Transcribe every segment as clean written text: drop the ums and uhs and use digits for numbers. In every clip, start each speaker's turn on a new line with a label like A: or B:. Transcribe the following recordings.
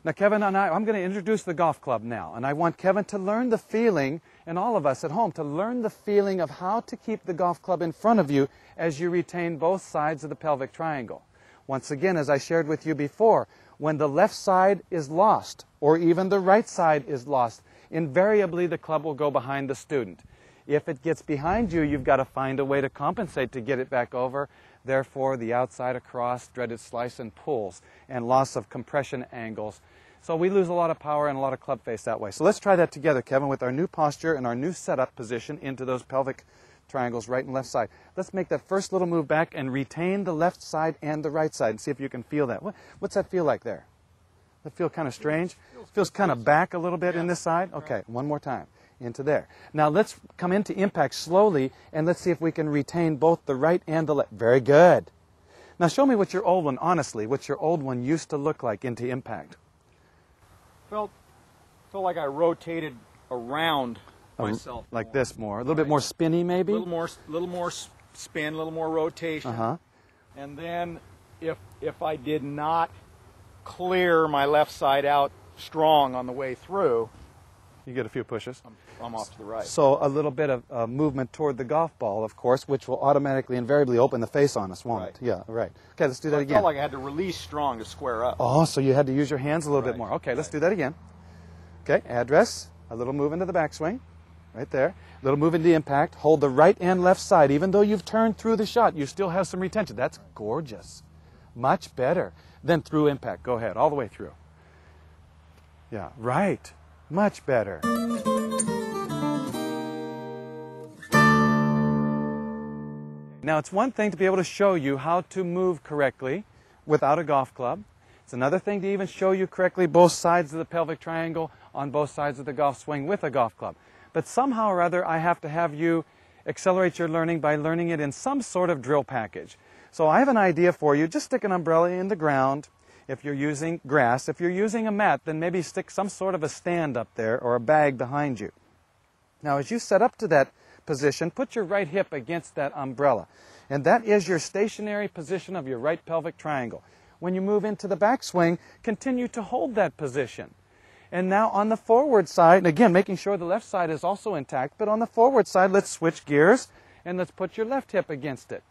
A: Now Kevin and I'm going to introduce the golf club now, and I want Kevin to learn the feeling, and all of us at home, to learn the feeling of how to keep the golf club in front of you as you retain both sides of the pelvic triangle. Once again, as I shared with you before, when the left side is lost, or even the right side is lost, invariably the club will go behind the student. If it gets behind you, you've got to find a way to compensate to get it back over. Therefore, the outside across, dreaded slice and pulls, and loss of compression angles. So we lose a lot of power and a lot of club face that way. So let's try that together, Kevin, with our new posture and our new setup position into those pelvic triangles, right and left side. Let's make that first little move back and retain the left side and the right side and see if you can feel that. What's that feel like there? Does that feel kind of strange? Feels kind of back a little bit in this side? Okay, one more time. Into there. Now let's come into impact slowly, and let's see if we can retain both the right and the left. Very good. Now show me what your old one, honestly, what your old one used to look like into impact.
B: Felt like I rotated around myself.
A: Like more. This more. A little bit more spinny maybe?
B: A little more spin, a little more rotation.
A: Uh-huh.
B: And then if I did not clear my left side out strong on the way through,
A: you get a few pushes.
B: I'm off to the right.
A: So a little bit of movement toward the golf ball, of course, which will automatically, invariably open the face on us, won't it? Yeah, right. Okay, let's do that again.
B: I felt like I had to release strong to square up.
A: Oh, so you had to use your hands a little bit more. Okay, let's do that again. Okay, address, a little move into the backswing, right there. A little move into the impact. Hold the right and left side. Even though you've turned through the shot, you still have some retention. That's gorgeous. Much better than through impact. Go ahead, all the way through. Yeah, right. Much better. Now, it's one thing to be able to show you how to move correctly without a golf club. It's another thing to even show you correctly both sides of the pelvic triangle on both sides of the golf swing with a golf club. But somehow or other, I have to have you accelerate your learning by learning it in some sort of drill package. So I have an idea for you. Just stick an umbrella in the ground. If you're using grass, if you're using a mat, then maybe stick some sort of a stand up there or a bag behind you. Now, as you set up to that position, put your right hip against that umbrella. And that is your stationary position of your right pelvic triangle. When you move into the backswing, continue to hold that position. And now on the forward side, and again, making sure the left side is also intact, but on the forward side, let's switch gears and let's put your left hip against it.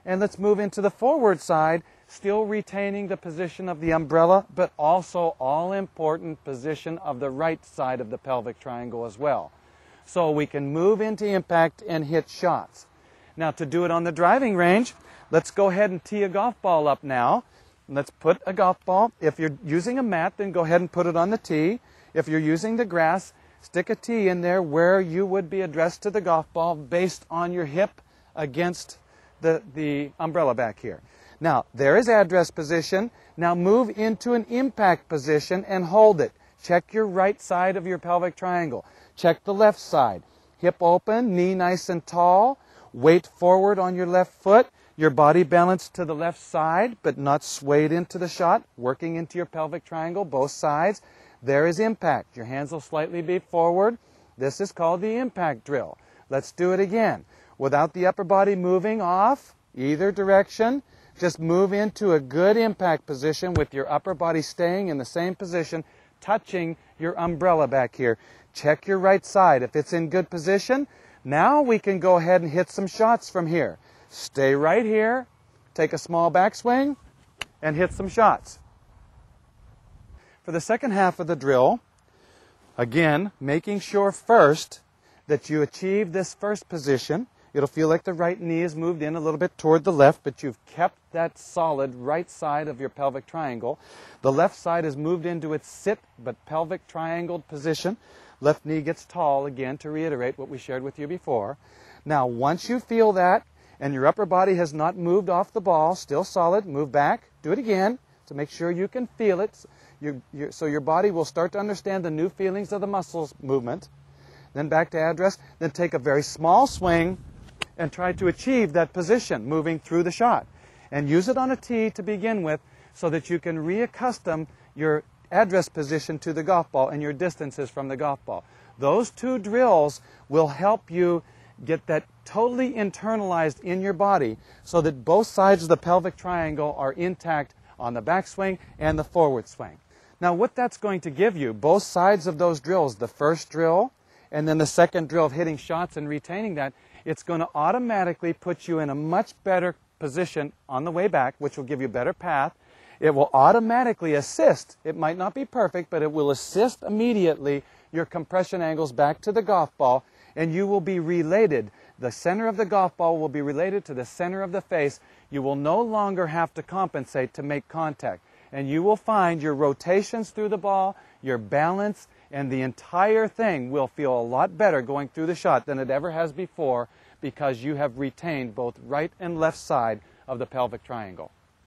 A: And let's move into the forward side, still retaining the position of the umbrella, but also all-important position of the right side of the pelvic triangle as well. So we can move into impact and hit shots. Now to do it on the driving range, let's go ahead and tee a golf ball up now. Let's put a golf ball. If you're using a mat, then go ahead and put it on the tee. If you're using the grass, stick a tee in there where you would be addressed to the golf ball based on your hip against the umbrella back here. Now, there is address position. Now move into an impact position and hold it. Check your right side of your pelvic triangle. Check the left side. Hip open, knee nice and tall. Weight forward on your left foot. Your body balanced to the left side, but not swayed into the shot. Working into your pelvic triangle, both sides. There is impact. Your hands will slightly be forward. This is called the impact drill. Let's do it again. Without the upper body moving off either direction, just move into a good impact position with your upper body staying in the same position, touching your umbrella back here. Check your right side. If it's in good position, now we can go ahead and hit some shots from here. Stay right here, take a small backswing, and hit some shots. For the second half of the drill, again, making sure first that you achieve this first position. It'll feel like the right knee is moved in a little bit toward the left, but you've kept that solid right side of your pelvic triangle. The left side is moved into its sit but pelvic triangled position. Left knee gets tall, again, to reiterate what we shared with you before. Now, once you feel that, and your upper body has not moved off the ball, still solid, move back, do it again to make sure you can feel it. So your body will start to understand the new feelings of the muscles movement. Then back to address, then take a very small swing and try to achieve that position moving through the shot. And use it on a tee to begin with so that you can reaccustom your address position to the golf ball and your distances from the golf ball. Those two drills will help you get that totally internalized in your body so that both sides of the pelvic triangle are intact on the backswing and the forward swing. Now what that's going to give you, both sides of those drills, the first drill and then the second drill of hitting shots and retaining that, it's going to automatically put you in a much better position on the way back, which will give you a better path. It will automatically assist. It might not be perfect, but it will assist immediately your compression angles back to the golf ball, and you will be related. The center of the golf ball will be related to the center of the face. You will no longer have to compensate to make contact. And you will find your rotations through the ball, your balance, and the entire thing will feel a lot better going through the shot than it ever has before, because you have retained both right and left side of the pelvic triangle.